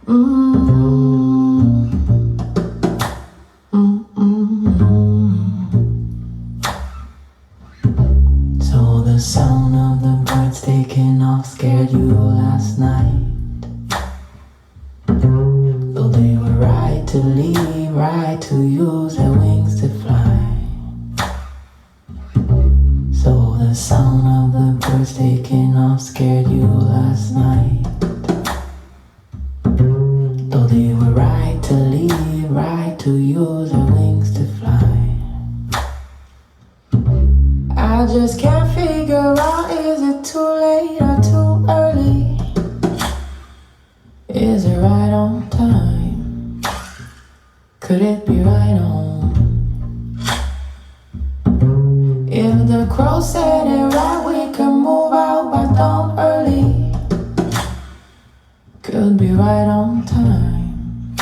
Mm, mm, mm. So the sound of the birds taking off scared you last night. Though they were right to leave, right to use their wings to fly. So the sound of the birds taking off scared you last night. Though they were right to leave, right to use their wings to fly. I just can't figure out, is it too late or too early? Is it right on time? Could it be right on? If the crow said it right, we could move out by dawn early. Could be right on time.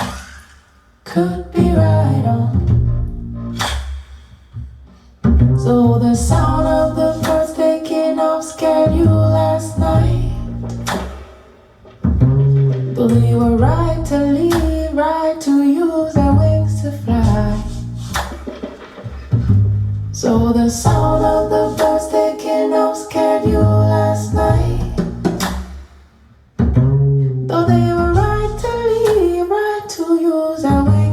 Could be right on. So the sound of the birds taking off scared you last night. Though they were right to leave, right to use their wings to fly. So the sound of